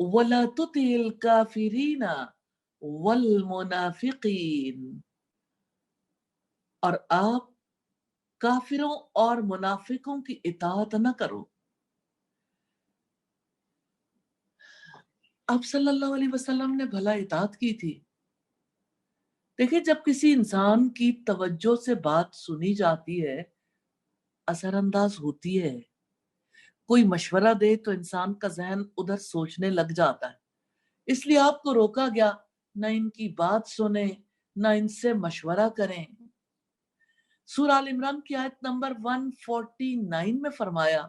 وَلَا تُطِعِ الْكَافِرِينَ وَالْمُنَافِقِينَ، اور آپ کافروں اور منافقوں کی اطاعت نہ کرو۔ آپ صلی اللہ علیہ وسلم نے بھلا اطاعت کی تھی؟ دیکھیں، جب کسی انسان کی توجہ سے بات سنی جاتی ہے، اثر انداز ہوتی ہے، کوئی مشورہ دے تو انسان کا ذہن ادھر سوچنے لگ جاتا ہے، اس لیے آپ کو روکا گیا نہ ان کی بات سنیں نہ ان سے مشورہ کریں۔ سورہ آل عمران کی آیت نمبر 149 میں فرمایا،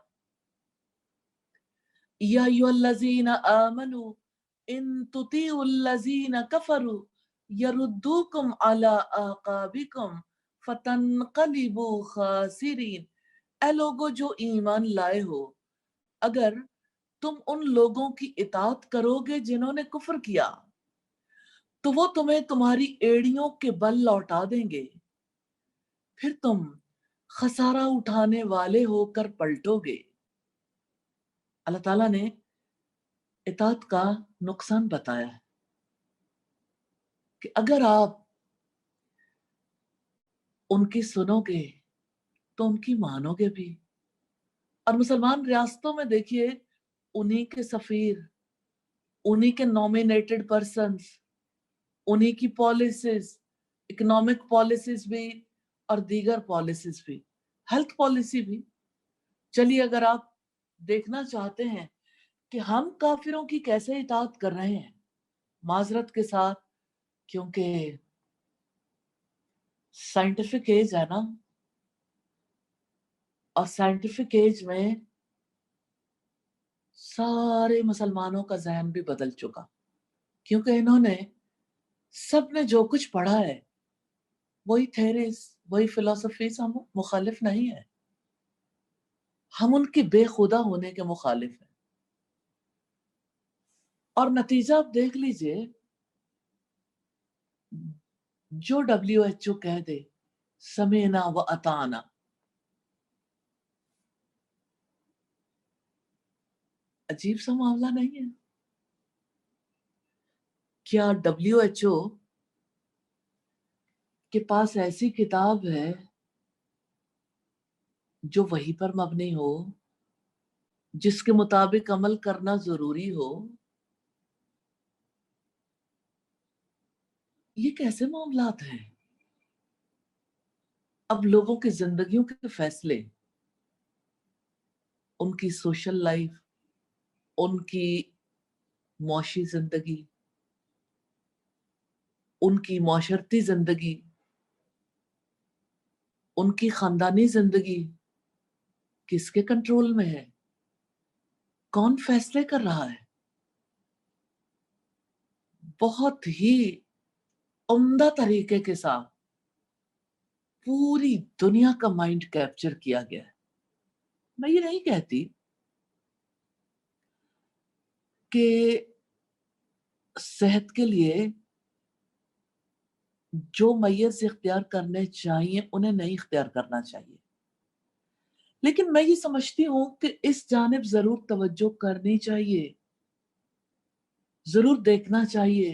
یا ایھا الذین آمنوا ان تطیعوا الذین کفروا یردوکم علی اعقابکم فتنقلبوا خاسرین۔ اے لوگو جو ایمان لائے ہو، اگر تم ان لوگوں کی اطاعت کرو گے جنہوں نے کفر کیا تو وہ تمہیں تمہاری ایڑیوں کے بل لوٹا دیں گے، پھر تم خسارہ اٹھانے والے ہو کر پلٹو گے۔ اللہ تعالیٰ نے اطاعت کا نقصان بتایا ہے کہ اگر آپ ان کی سنو گے تو ان کی مانو گے بھی۔ اور مسلمان ریاستوں میں دیکھیے، انہی کے سفیر، انہی کے نومینیٹڈ پرسنز، انہی کی پالیسیز، اکنامک پالیسیز بھی اور دیگر پالیسیز بھی، ہیلتھ پالیسی بھی۔ چلیے، اگر آپ دیکھنا چاہتے ہیں کہ ہم کافروں کی کیسے اطاعت کر رہے ہیں، معذرت کے ساتھ، کیونکہ سائنٹیفک ایج ہے نا، اور سائنٹیفک ایج میں سارے مسلمانوں کا ذہن بھی بدل چکا، کیونکہ انہوں نے سب نے جو کچھ پڑھا ہے وہی تھیریز، وہی فلسفیز، ہم مخالف نہیں ہیں، ہم ان کی بے خدا ہونے کے مخالف ہیں۔ اور نتیجہ آپ دیکھ لیجئے، جو WHO کہہ دے سمعنا و اطعنا، عجیب سا معاملہ نہیں ہے؟ کیا WHO کے پاس ایسی کتاب ہے جو وحی پر مبنی ہو، جس کے مطابق عمل کرنا ضروری ہو؟ یہ کیسے معاملات ہیں؟ اب لوگوں کی زندگیوں کے فیصلے، ان کی سوشل لائف، ان کی معاشی زندگی، ان کی معاشرتی زندگی، ان کی خاندانی زندگی کس کے کنٹرول میں ہے؟ کون فیصلے کر رہا ہے؟ بہت ہی عمدہ طریقے کے ساتھ پوری دنیا کا مائنڈ کیپچر کیا گیا ہے۔ میں یہ نہیں کہتی کہ صحت کے لیے جو میز اختیار کرنے چاہیے انہیں نہیں اختیار کرنا چاہیے، لیکن میں یہ سمجھتی ہوں کہ اس جانب ضرور توجہ کرنی چاہیے، ضرور دیکھنا چاہیے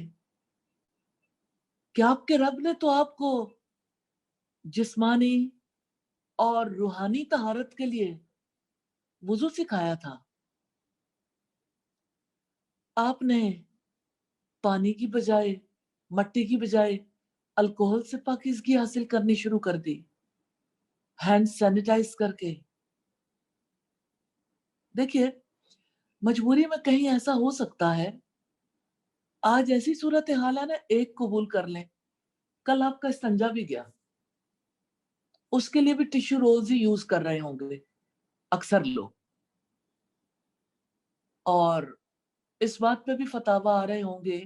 کہ آپ کے رب نے تو آپ کو جسمانی اور روحانی طہارت کے لیے وضو سکھایا تھا۔ آپ نے پانی کی بجائے، مٹی کی بجائے الکوہل سے پاکیزگی حاصل کرنی شروع کر دی، ہینڈ سینیٹائز کر کے۔ دیکھیے، مجبوری میں کہیں ایسا ہو سکتا ہے، آج ایسی صورتحال ہے نا، ایک قبول کر لیں، کل آپ کا استنجا بھی گیا، اس کے لیے بھی ٹیشو رولز ہی یوز کر رہے ہوں گے اکثر لوگ، اور اس بات پہ بھی فتاوی آ رہے ہوں گے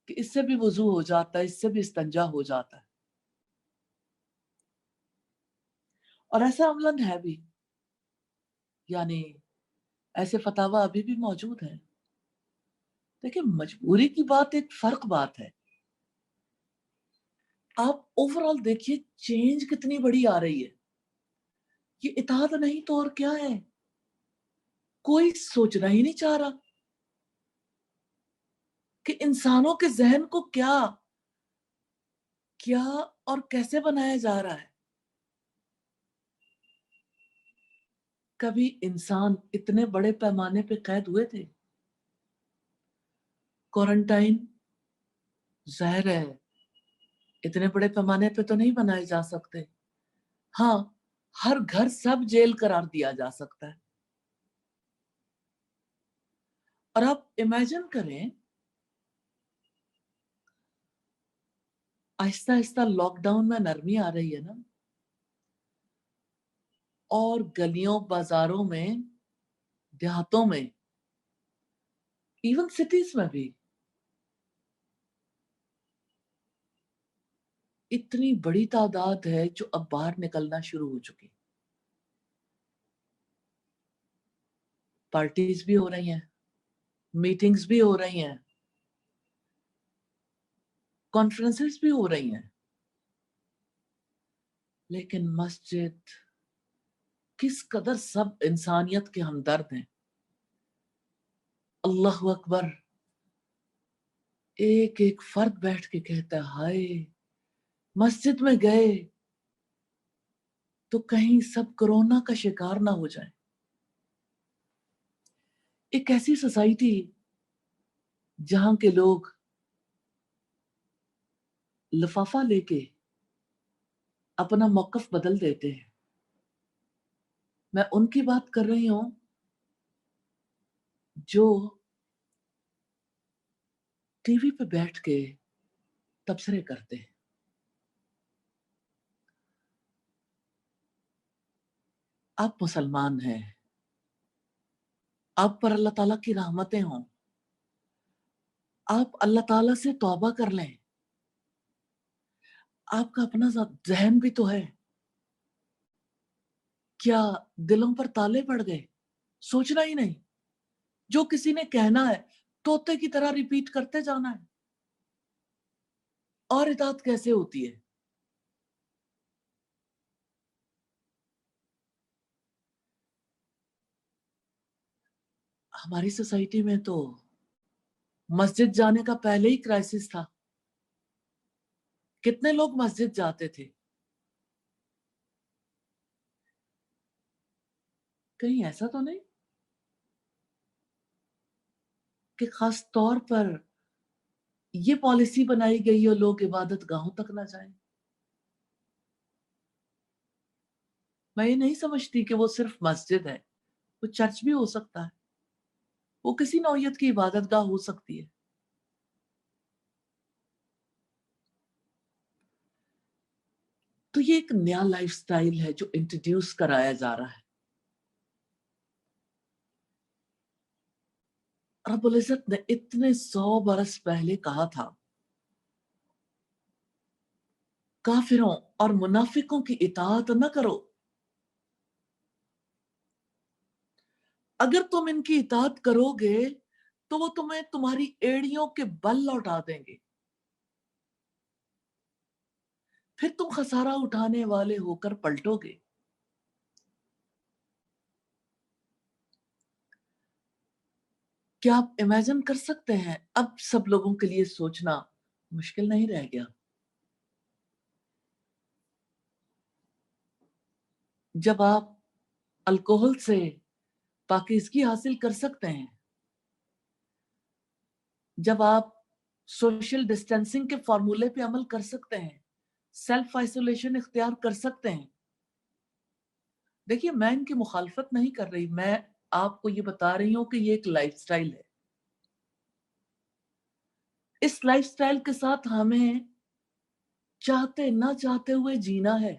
کہ اس سے بھی وضو ہو جاتا ہے، اس سے بھی استنجا ہو جاتا ہے، اور ایسا عملاً ہے بھی، یعنی ایسے فتاوی ابھی بھی موجود ہیں۔ دیکھیں، مجبوری کی بات ایک فرق بات ہے، آپ اوورآل دیکھیے چینج کتنی بڑی آ رہی ہے۔ یہ اطاعت نہیں تو اور کیا ہے؟ کوئی سوچنا ہی نہیں چاہ رہا کہ انسانوں کے ذہن کو کیا کیا اور کیسے بنایا جا رہا ہے. کبھی انسان اتنے بڑے پیمانے پہ قید ہوئے تھے؟ کوارنٹائن ظاہر ہے اتنے بڑے پیمانے پہ تو نہیں بنائے جا سکتے. ہاں، ہر گھر سب جیل قرار دیا جا سکتا ہے. اور آپ امیجن کریں، آہستہ آہستہ لاک ڈاؤن میں نرمی آ رہی ہے نا، اور گلیوں بازاروں میں، دیہاتوں میں، ایون سٹیز میں بھی اتنی بڑی تعداد ہے جو اب باہر نکلنا شروع ہو چکی. پارٹیز بھی ہو رہی ہیں، میٹنگز بھی ہو رہی ہیں، کانفرنسز بھی ہو رہی ہیں. لیکن مسجد، کس قدر سب انسانیت کے ہمدرد ہیں. اللہ اکبر، ایک ایک فرد بیٹھ کے کہتا ہے ہائے مسجد میں گئے تو کہیں سب کورونا کا شکار نہ ہو جائیں. ایک ایسی سوسائٹی جہاں کے لوگ لفافہ لے کے اپنا موقف بدل دیتے ہیں. میں ان کی بات کر رہی ہوں جو ٹی وی پہ بیٹھ کے تبصرے کرتے ہیں. آپ مسلمان ہیں، آپ پر اللہ تعالیٰ کی رحمتیں ہوں، آپ اللہ تعالیٰ سے توبہ کر لیں. آپ کا اپنا ذہن بھی تو ہے. کیا دلوں پر تالے پڑ گئے؟ سوچنا ہی نہیں. جو کسی نے کہنا ہے طوطے کی طرح ریپیٹ کرتے جانا ہے. اور اطاعت کیسے ہوتی ہے؟ ہماری سوسائٹی میں تو مسجد جانے کا پہلے ہی کرائسس تھا. کتنے لوگ مسجد جاتے تھے؟ کہیں ایسا تو نہیں کہ خاص طور پر یہ پالیسی بنائی گئی اور لوگ عبادت گاہوں تک نہ جائیں؟ میں یہ نہیں سمجھتی کہ وہ صرف مسجد ہے، وہ چرچ بھی ہو سکتا ہے، وہ کسی نوعیت کی عبادت گاہ ہو سکتی ہے. تو یہ ایک نیا لائف سٹائل ہے جو انٹروڈیوس کرایا جا رہا ہے. رب العزت نے اتنے 100 برس پہلے کہا تھا کافروں اور منافقوں کی اطاعت نہ کرو. اگر تم ان کی اطاعت کرو گے تو وہ تمہیں تمہاری ایڑیوں کے بل لوٹا دیں گے، پھر تم خسارہ اٹھانے والے ہو کر پلٹو گے. کیا آپ امیجن کر سکتے ہیں؟ اب سب لوگوں کے لیے سوچنا مشکل نہیں رہ گیا. جب آپ الکوہل سے پاکیزگی حاصل کر سکتے ہیں، جب آپ سوشل ڈسٹینسنگ کے فارمولے پہ عمل کر سکتے ہیں، سیلف آئسولیشن اختیار کر سکتے ہیں. دیکھیے، میں ان کی مخالفت نہیں کر رہی، میں آپ کو یہ بتا رہی ہوں کہ یہ ایک لائف سٹائل ہے. اس لائف سٹائل کے ساتھ ہمیں چاہتے نہ چاہتے ہوئے جینا ہے.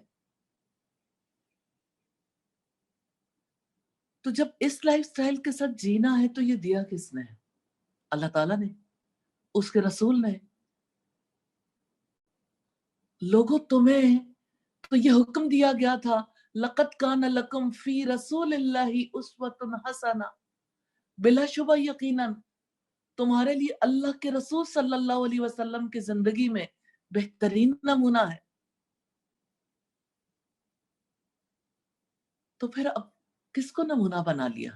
تو جب اس لائف سٹائل کے ساتھ جینا ہے تو یہ دیا کس نے؟ اللہ تعالیٰ نے، اس کے رسول نے. لوگوں تمہیں تو یہ حکم دیا گیا تھا لَقَدْ كَانَ لَكُمْ فِي رَسُولِ اللَّهِ أُسْوَةٌ حَسَنَةٌ، بلا شبہ یقیناً تمہارے لیے اللہ کے رسول صلی اللہ علیہ وسلم کی زندگی میں بہترین نمونہ ہے. تو پھر اب کس کو نمونہ بنا لیا؟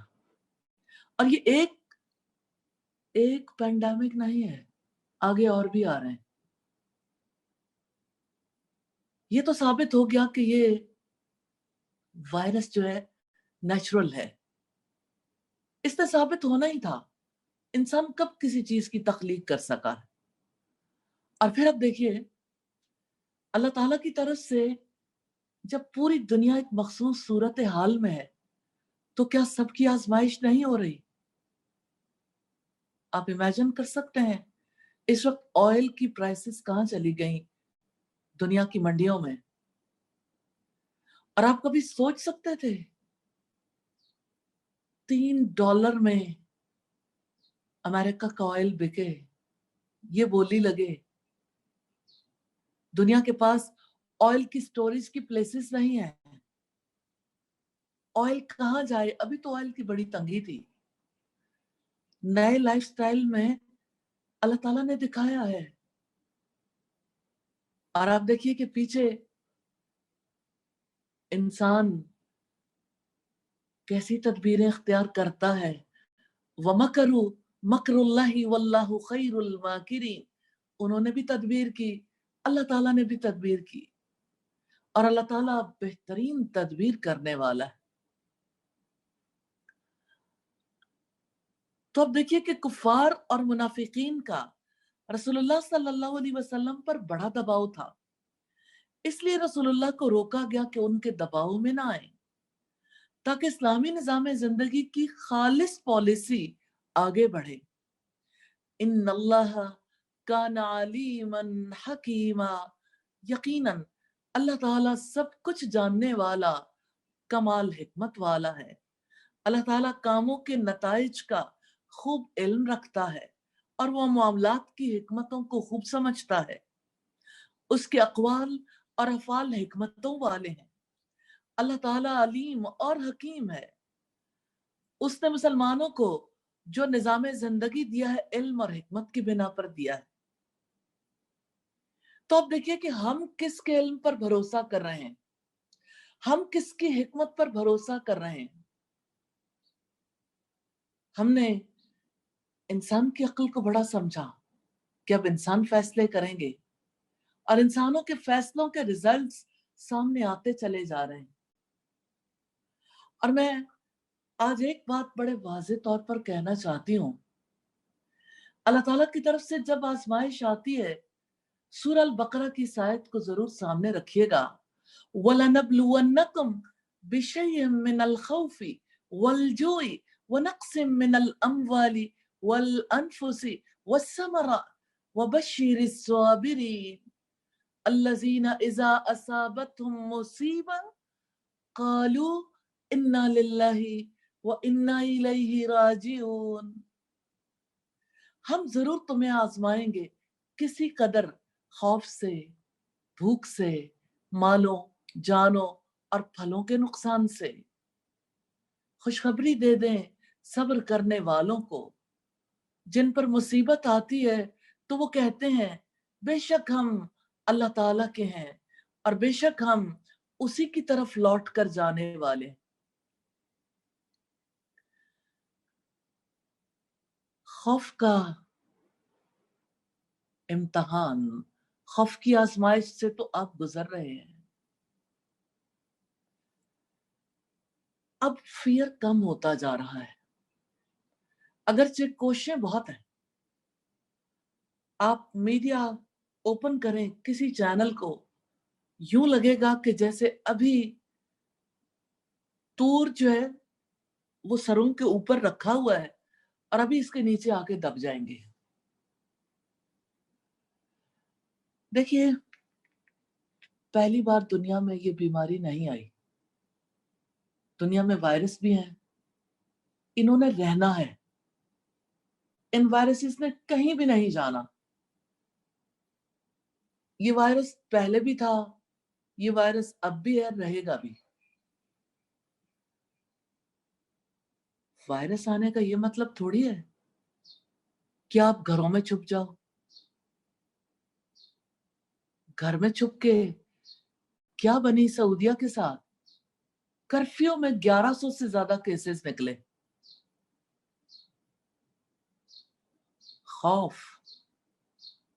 اور یہ ایک پینڈیمک نہیں ہے، آگے اور بھی آ رہے ہیں. یہ تو ثابت ہو گیا کہ یہ وائرس جو ہے نیچرل ہے. اس نے ثابت ہونا ہی تھا. انسان کب کسی چیز کی تخلیق کر سکا؟ اور پھر اب دیکھیے اللہ تعالیٰ کی طرف سے جب پوری دنیا ایک مخصوص صورت حال میں ہے تو کیا سب کی آزمائش نہیں ہو رہی؟ آپ امیجن کر سکتے ہیں اس وقت آئل کی پرائسز کہاں چلی گئیں دنیا کی منڈیوں میں؟ اور آپ کبھی سوچ سکتے تھے $3 میں امریکہ کا آئل بکے؟ یہ بولی لگے دنیا کے پاس آئل کی سٹوریج کی پلیسز نہیں ہیں. آئل کہاں جائے؟ ابھی تو آئل کی بڑی تنگی تھی. نئے لائف سٹائل میں اللہ تعالیٰ نے دکھایا ہے. اور آپ دیکھیے کہ پیچھے انسان کیسی تدبیریں اختیار کرتا ہے. وَمَكَرُوا مَكْرُ اللَّهِ وَاللَّهُ خَيْرُ الْمَاكِرِينَ. انہوں نے بھی تدبیر کی، اللہ تعالیٰ نے بھی تدبیر کی، اور اللہ تعالیٰ بہترین تدبیر کرنے والا ہے. تو اب دیکھیے کہ کفار اور منافقین کا رسول اللہ صلی اللہ علیہ وسلم پر بڑا دباؤ تھا. اس لیے رسول اللہ کو روکا گیا کہ ان کے دباؤ میں نہ آئیں تاکہ اسلامی نظام زندگی کی خالص پالیسی آگے بڑھے. ان اللہ کان علیما حکیما. یقیناً اللہ تعالیٰ سب کچھ جاننے والا، کمال حکمت والا ہے. اللہ تعالیٰ کاموں کے نتائج کا خوب علم رکھتا ہے اور وہ معاملات کی حکمتوں کو خوب سمجھتا ہے. اس کے اقوال اور افعال حکمتوں والے ہیں. اللہ تعالیٰ علیم اور حکیم ہے. اس نے مسلمانوں کو جو نظام زندگی دیا ہے علم اور حکمت کی بنا پر دیا ہے. تو اب دیکھیے کہ ہم کس کے علم پر بھروسہ کر رہے ہیں، ہم کس کی حکمت پر بھروسہ کر رہے ہیں. ہم نے انسان کی عقل کو بڑا سمجھا کہ اب انسان فیصلے کریں گے، اور انسانوں کے فیصلوں کے ریزلٹس سامنے آتے چلے جا رہے ہیں. اور میں آج ایک بات بڑے واضح طور پر کہنا چاہتی ہوں. اللہ تعالیٰ کی طرف سے جب آزمائش آتی ہے، سورہ البقرہ کی اس آیت کو ضرور سامنے رکھیے گا. وَلَنَبْلُوَنَّكُمْ بِشَيْءٍ مِّنَ الْخَوْفِ وَالْجُوعِ وَنَقْصٍ مِّنَ الْأَمْوَالِ وَالْأَنفُسِ وَالثَّمَرَاتِ وَبَشِّرِ الصَّابِرِينَ الَّذِينَ إِذَا أَصَابَتْهُمْ مُصِيبَةٌ قَالُوا إِنَّا لِلَّهِ وَإِنَّا إِلَيْهِ رَاجِعُونَ. ہم ضرور تمہیں آزمائیں گے کسی قدر خوف سے، بھوک سے، مالوں، جانوں اور پھلوں کے نقصان سے. خوشخبری دے دیں صبر کرنے والوں کو. جن پر مصیبت آتی ہے تو وہ کہتے ہیں بے شک ہم اللہ تعالیٰ کے ہیں اور بے شک ہم اسی کی طرف لوٹ کر جانے والے. خوف کا امتحان، خوف کی آزمائش سے تو آپ گزر رہے ہیں. اب فیئر کم ہوتا جا رہا ہے، اگرچہ کوششیں بہت ہیں. آپ میڈیا اوپن کریں کسی چینل کو، یوں لگے گا کہ جیسے ابھی تور جو ہے وہ سروں کے اوپر رکھا ہوا ہے اور ابھی اس کے نیچے آ کے دب جائیں گے. دیکھیے پہلی بار دنیا میں یہ بیماری نہیں آئی. دنیا میں وائرس بھی ہیں، انہوں نے رہنا ہے. ان وائرسز نے کہیں بھی نہیں جانا. یہ وائرس پہلے بھی تھا، یہ وائرس اب بھی ہے، رہے گا بھی. وائرس آنے کا یہ مطلب تھوڑی ہے کہ آپ گھروں میں چھپ جاؤ. گھر میں چھپ کے کیا بنی سعودیہ کے ساتھ؟ کرفیو میں 1100 سے زیادہ کیسز نکلے. خوف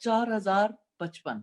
4055।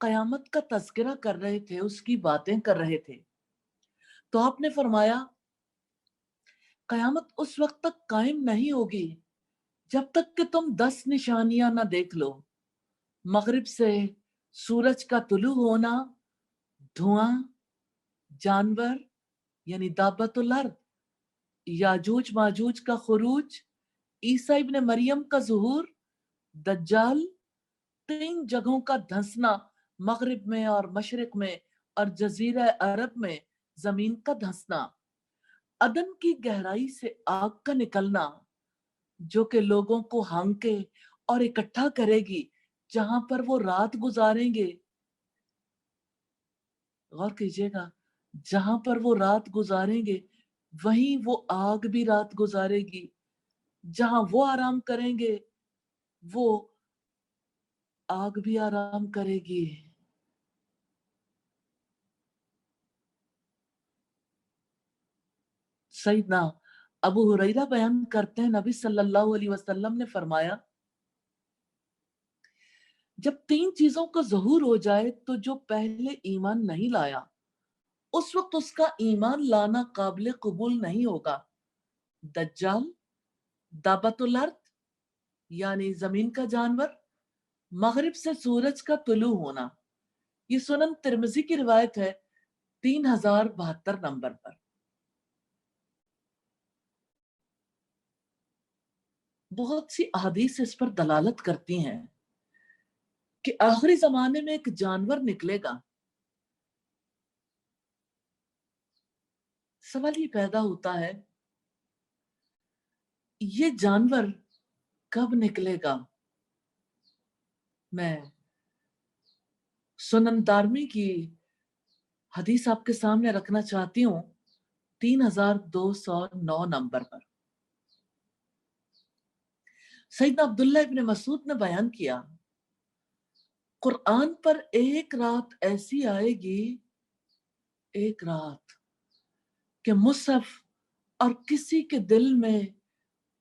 قیامت کا تذکرہ کر رہے تھے، اس کی باتیں کر رہے تھے، تو آپ نے فرمایا قیامت اس وقت تک قائم نہیں ہوگی جب تک کہ تم 10 نشانیاں نہ دیکھ لو۔ مغرب سے سورج کا طلوع ہونا، دھواں، جانور یعنی دابت الارض، یاجوج ماجوج کا خروج، عیسیٰ ابن مریم کا ظہور، دجال، 3 جگہوں کا دھنسنا، مغرب میں اور مشرق میں اور جزیرہ عرب میں زمین کا دھنسنا، عدن کی گہرائی سے آگ کا نکلنا جو کہ لوگوں کو ہانکے اور اکٹھا کرے گی جہاں پر وہ رات گزاریں گے۔ غور کیجئے گا، جہاں پر وہ رات گزاریں گے وہیں وہ آگ بھی رات گزارے گی، جہاں وہ آرام کریں گے وہ آگ بھی آرام کرے گی۔ سیدنا ابو ہریرہ بیان کرتے ہیں نبی صلی اللہ علیہ وسلم نے فرمایا جب 3 چیزوں کا ظہور ہو جائے تو جو پہلے ایمان نہیں لایا اس وقت اس کا ایمان لانا قابل قبول نہیں ہوگا۔ دجال، دابت الارض یعنی زمین کا جانور، مغرب سے سورج کا طلوع ہونا۔ یہ سنن ترمذی کی روایت ہے 3072 نمبر پر۔ بہت سی احادیث اس پر دلالت کرتی ہیں کہ آخری زمانے میں ایک جانور نکلے گا۔ سوال یہ پیدا ہوتا ہے یہ جانور کب نکلے گا؟ میں سنن دارمی کی حدیث آپ کے سامنے رکھنا چاہتی ہوں 3209 نمبر پر۔ سیدنا عبداللہ ابن مسعود نے بیان کیا قرآن پر ایک رات ایسی آئے گی، ایک رات کہ مصحف اور کسی کے دل میں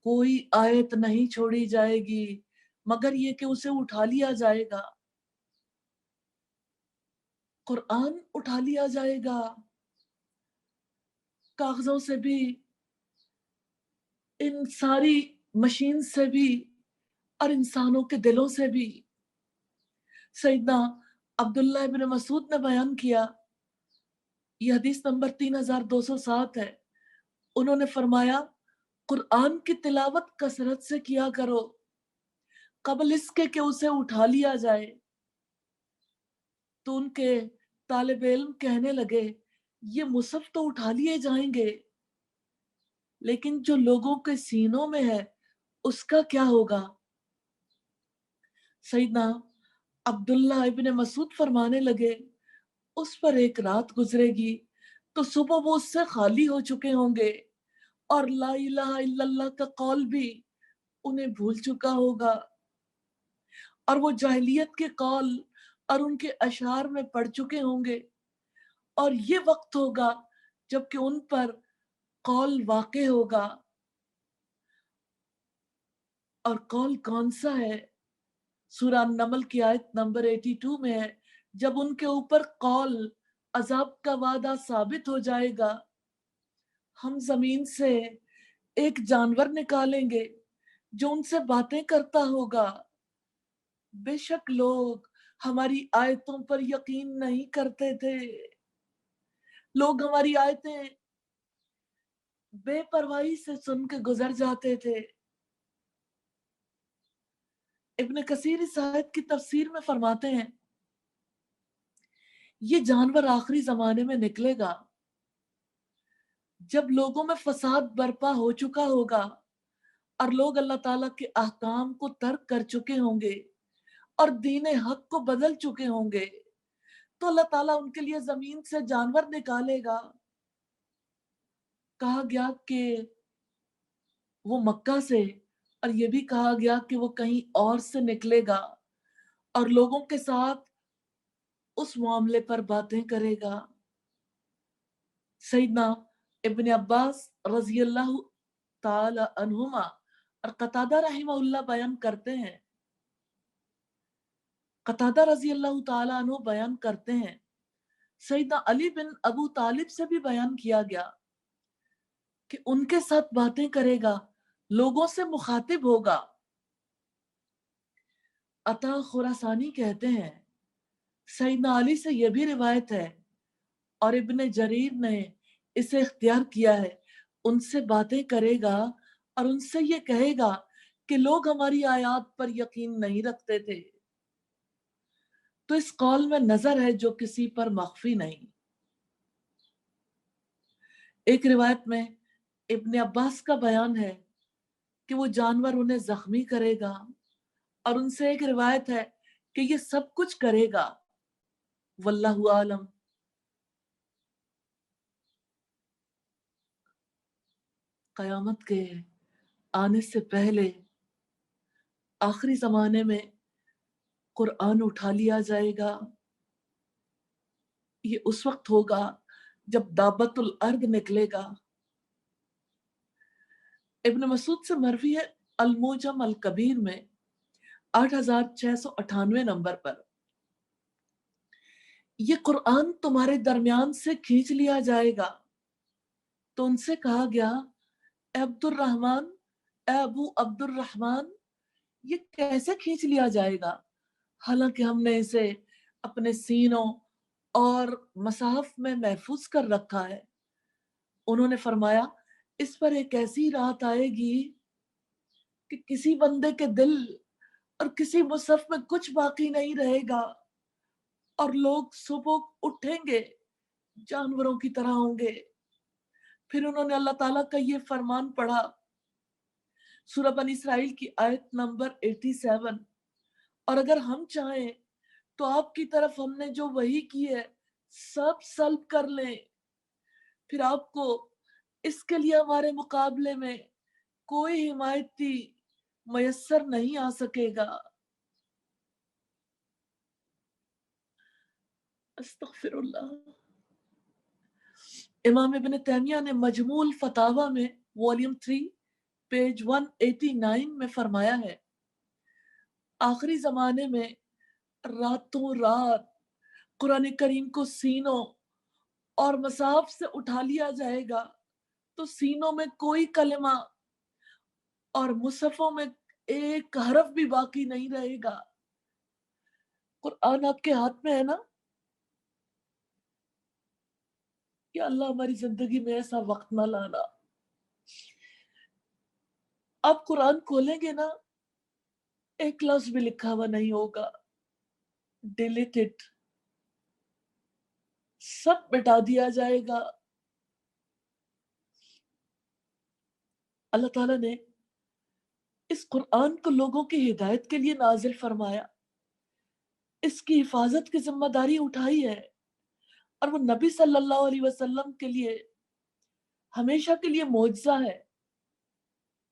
کوئی آیت نہیں چھوڑی جائے گی مگر یہ کہ اسے اٹھا لیا جائے گا، قرآن اٹھا لیا جائے گا، کاغذوں سے بھی، ان ساری مشین سے بھی اور انسانوں کے دلوں سے بھی۔ سیدنا عبداللہ ابن مسعود نے بیان کیا، یہ حدیث نمبر 3207 ہے، انہوں نے فرمایا قرآن کی تلاوت کثرت سے کیا کرو قبل اس کے کہ اسے اٹھا لیا جائے۔ تو ان کے طالب علم کہنے لگے یہ مصحف تو اٹھا لیے جائیں گے لیکن جو لوگوں کے سینوں میں ہے اس کا کیا ہوگا؟ سیدنا عبداللہ ابن مسعود فرمانے لگے اس پر ایک رات گزرے گی تو صبح وہ اس سے خالی ہو چکے ہوں گے اور لا الہ الا اللہ کا قول بھی انہیں بھول چکا ہوگا، اور وہ جاہلیت کے قول اور ان کے اشعار میں پڑ چکے ہوں گے، اور یہ وقت ہوگا جب کہ ان پر قول واقع ہوگا۔ اور قول کون سا ہے؟ سورہ نمل کی آیت نمبر 82 میں ہے، جب ان کے اوپر قول عذاب کا وعدہ ثابت ہو جائے گا، ہم زمین سے ایک جانور نکالیں گے جو ان سے باتیں کرتا ہوگا۔ بے شک لوگ ہماری آیتوں پر یقین نہیں کرتے تھے، لوگ ہماری آیتیں بے پرواہی سے سن کے گزر جاتے تھے۔ ابن کثیر اس آیت کی تفسیر میں فرماتے ہیں یہ جانور آخری زمانے میں نکلے گا جب لوگوں میں فساد برپا ہو چکا ہوگا اور لوگ اللہ تعالیٰ کے احکام کو ترک کر چکے ہوں گے اور دین حق کو بدل چکے ہوں گے، تو اللہ تعالیٰ ان کے لیے زمین سے جانور نکالے گا۔ کہا گیا کہ وہ مکہ سے، اور یہ بھی کہا گیا کہ وہ کہیں اور سے نکلے گا اور لوگوں کے ساتھ اس معاملے پر باتیں کرے گا۔ سیدنا ابن عباس رضی اللہ تعالی عنہما اور قتادہ رحمہ اللہ بیان کرتے ہیں قتادہ رضی اللہ تعالیٰ عنہ بیان کرتے ہیں سیدنا علی بن ابو طالب سے بھی بیان کیا گیا کہ ان کے ساتھ باتیں کرے گا، لوگوں سے مخاطب ہوگا۔ عطا خراسانی کہتے ہیں سیدنا علی سے یہ بھی روایت ہے اور ابن جریر نے اسے اختیار کیا ہے، ان سے باتیں کرے گا اور ان سے یہ کہے گا کہ لوگ ہماری آیات پر یقین نہیں رکھتے تھے۔ تو اس قول میں نظر ہے جو کسی پر مخفی نہیں۔ ایک روایت میں ابن عباس کا بیان ہے کہ وہ جانور انہیں زخمی کرے گا، اور ان سے ایک روایت ہے کہ یہ سب کچھ کرے گا، واللہ عالم۔ قیامت کے آنے سے پہلے آخری زمانے میں قرآن اٹھا لیا جائے گا۔ یہ اس وقت ہوگا جب دابت الارض نکلے گا۔ ابن مسعود سے مروی ہے الموجم الکبیر میں 8698 نمبر پر، یہ قرآن تمہارے درمیان سے کھینچ لیا جائے گا۔ تو ان سے کہا گیا اے عبد الرحمن، اے ابو عبد الرحمن، یہ کیسے کھینچ لیا جائے گا حالانکہ ہم نے اسے اپنے سینوں اور مصاحف میں محفوظ کر رکھا ہے؟ انہوں نے فرمایا اس پر ایک ایسی رات آئے گی کہ کسی بندے کے دل اور کسی مصحف میں کچھ باقی نہیں رہے گا، اور لوگ صبح اٹھیں گے جانوروں کی طرح ہوں گے۔ پھر انہوں نے اللہ تعالیٰ کا یہ فرمان پڑھا، سورہ بنی اسرائیل کی آیت نمبر 87، اور اگر ہم چاہیں تو آپ کی طرف ہم نے جو وحی کی ہے سب سلب کر لیں، پھر آپ کو اس کے لیے ہمارے مقابلے میں کوئی حمایتی میسر نہیں آ سکے گا۔ استغفر اللہ۔ امام ابن تیمیہ نے مجموع الفتاوی میں والیوم 3 پیج 189 میں فرمایا ہے آخری زمانے میں راتوں رات قرآن کریم کو سینوں اور مصاحف سے اٹھا لیا جائے گا، تو سینوں میں کوئی کلمہ اور مصحفوں میں ایک حرف بھی باقی نہیں رہے گا۔ قرآن آپ کے ہاتھ میں ہے نا؟ یا اللہ ہماری زندگی میں ایسا وقت نہ لانا۔ آپ قرآن کھولیں گے نا، ایک لفظ بھی لکھا ہوا نہیں ہوگا، ڈیلیٹڈ، سب مٹا دیا جائے گا۔ اللہ تعالیٰ نے اس قرآن کو لوگوں کی ہدایت کے لیے نازل فرمایا، اس کی حفاظت کی ذمہ داری اٹھائی ہے، اور وہ نبی صلی اللہ علیہ وسلم کے لیے ہمیشہ کے لیے معجزہ ہے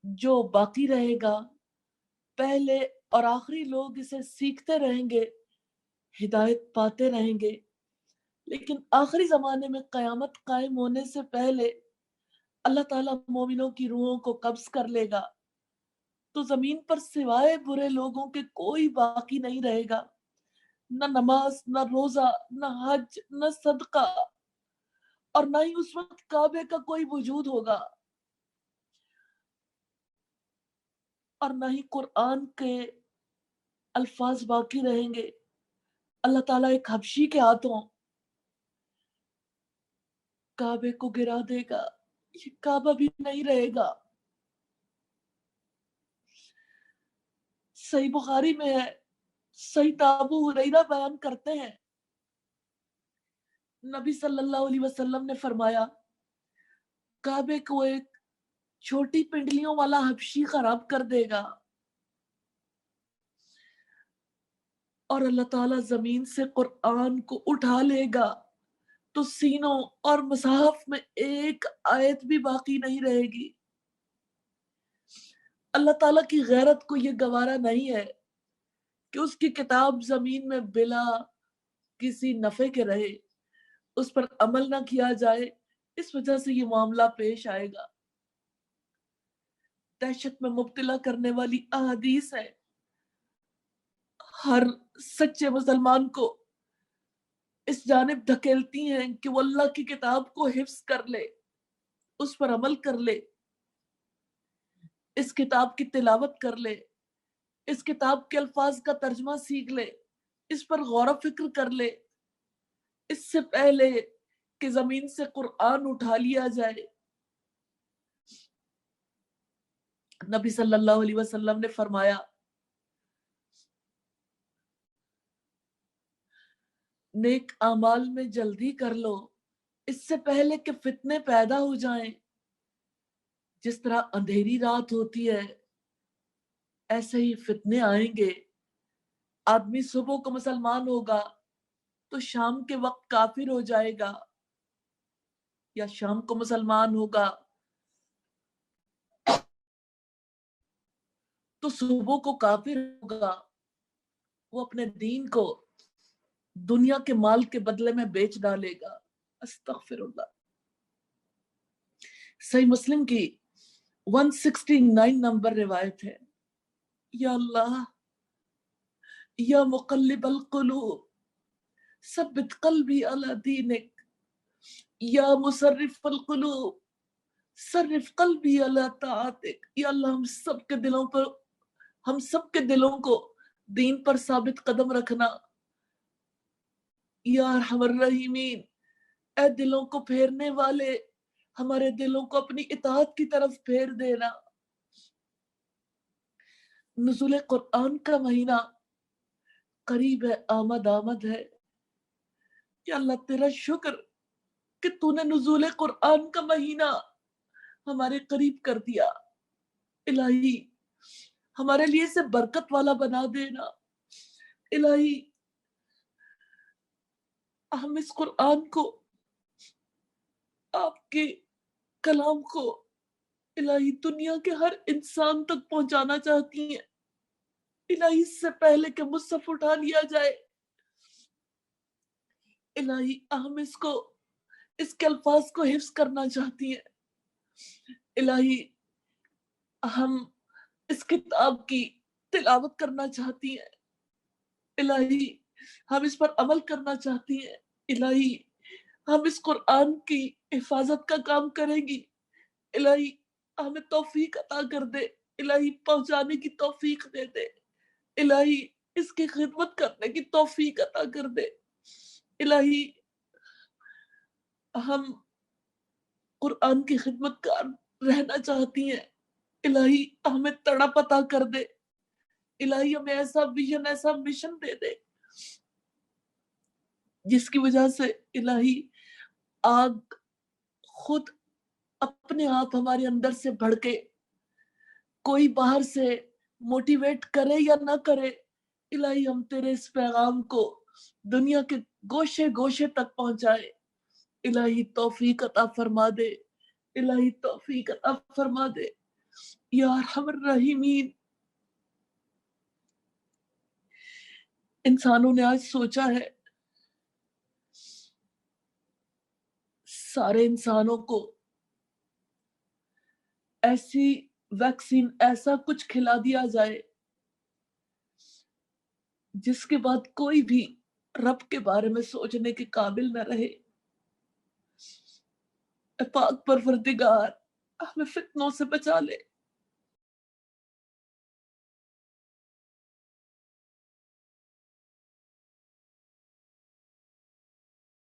جو باقی رہے گا۔ پہلے اور آخری لوگ اسے سیکھتے رہیں گے، ہدایت پاتے رہیں گے، لیکن آخری زمانے میں قیامت قائم ہونے سے پہلے اللہ تعالیٰ مومنوں کی روحوں کو قبض کر لے گا، تو زمین پر سوائے برے لوگوں کے کوئی باقی نہیں رہے گا، نہ نماز، نہ روزہ، نہ حج، نہ صدقہ، اور نہ ہی اس وقت کعبے کا کوئی وجود ہوگا، اور نہ ہی قرآن کے الفاظ باقی رہیں گے۔ اللہ تعالیٰ ایک حبشی کے ہاتھوں کعبے کو گرا دے گا، یہ کعبہ بھی نہیں رہے گا۔ صحیح بخاری میں ہے، صحیح ابو ہریرہ بیان کرتے ہیں نبی صلی اللہ علیہ وسلم نے فرمایا کعبے کو ایک چھوٹی پنڈلیوں والا حبشی خراب کر دے گا، اور اللہ تعالیٰ زمین سے قرآن کو اٹھا لے گا تو سینوں اور مصحف میں ایک آیت بھی باقی نہیں رہے گی۔ اللہ تعالیٰ کی غیرت کو یہ گوارا نہیں ہے کہ اس کی کتاب زمین میں بلا کسی نفع کے رہے، اس پر عمل نہ کیا جائے، اس وجہ سے یہ معاملہ پیش آئے گا۔ دہشت میں مبتلا کرنے والی احادیث ہے، ہر سچے مسلمان کو اس جانب دھکیلتی ہیں کہ وہ اللہ کی کتاب کو حفظ کر لے، اس پر عمل کر لے، اس کتاب کی تلاوت کر لے، اس کتاب کے الفاظ کا ترجمہ سیکھ لے، اس پر غور و فکر کر لے، اس سے پہلے کہ زمین سے قرآن اٹھا لیا جائے۔ نبی صلی اللہ علیہ وسلم نے فرمایا، نیک اعمال میں جلدی کر لو اس سے پہلے کہ فتنے پیدا ہو جائیں۔ جس طرح اندھیری رات ہوتی ہے ایسے ہی فتنے آئیں گے۔ آدمی صبح کو مسلمان ہوگا تو شام کے وقت کافر ہو جائے گا، یا شام کو مسلمان ہوگا تو صبح کو کافر ہوگا۔ وہ اپنے دین کو دنیا کے مال کے بدلے میں بیچ ڈالے گا۔ استغفر اللہ۔ صحیح مسلم کی 169 نمبر روایت ہے، یا اللہ یا مقلب القلوب ثبت قلبی علی دینک، یا مصرف القلوب صرف قلبی علی طاعتک۔ یا اللہ ہم سب کے دلوں کو دین پر ثابت قدم رکھنا۔ یا ارحم الراحمین، اے دلوں کو پھیرنے والے ہمارے دلوں کو اپنی اطاعت کی طرف پھیر دینا۔ نزول قرآن کا مہینہ قریب ہے، آمد ہے۔ یا اللہ تیرا شکر کہ تو نے نزول قرآن کا مہینہ ہمارے قریب کر دیا۔ الہی ہمارے لیے اسے برکت والا بنا دینا۔ الہی ہم اس قرآن کو، آپ کے کلام کو الہی دنیا کے ہر انسان تک پہنچانا چاہتی ہیں۔ الہی اس سے پہلے کہ مصحف اٹھا لیا جائے، الہی ہم اس کے الفاظ کو حفظ کرنا چاہتی ہیں۔ الہی ہم اس کتاب کی تلاوت کرنا چاہتی ہیں۔ الہی ہم اس پر عمل کرنا چاہتی ہیں۔ الہی ہم اس قرآن کی حفاظت کا کام کریں گی۔ الہی ہمیں توفیق عطا کر دے۔ الہی پہنچانے کی توفیق دے دے۔ الہی اس کی خدمت کرنے کی توفیق عطا کر دے۔ الہی ہم قرآن کی خدمت کار رہنا چاہتی ہیں۔ الہی ہمیں تڑپ عطا کر دے۔ الہی ہمیں ایسا ویژن، ایسا مشن دے دے جس کی وجہ سے الہی آگ خود اپنے آپ ہمارے اندر سے بھڑکے۔ کوئی باہر سے موٹیویٹ کرے یا نہ کرے، الہی ہم تیرے اس پیغام کو دنیا کے گوشے گوشے تک پہنچائے۔ الہی توفیق عطا فرما دے۔ الہی توفیق عطا فرما دے یا ارحم الراحمین۔ انسانوں نے آج سوچا ہے، سارے انسانوں کو ایسی ویکسین، ایسا کچھ کھلا دیا جائے جس کے بعد کوئی بھی رب کے بارے میں سوچنے کے قابل نہ رہے۔ اے پاک پروردگار ہمیں فتنوں سے بچا لے۔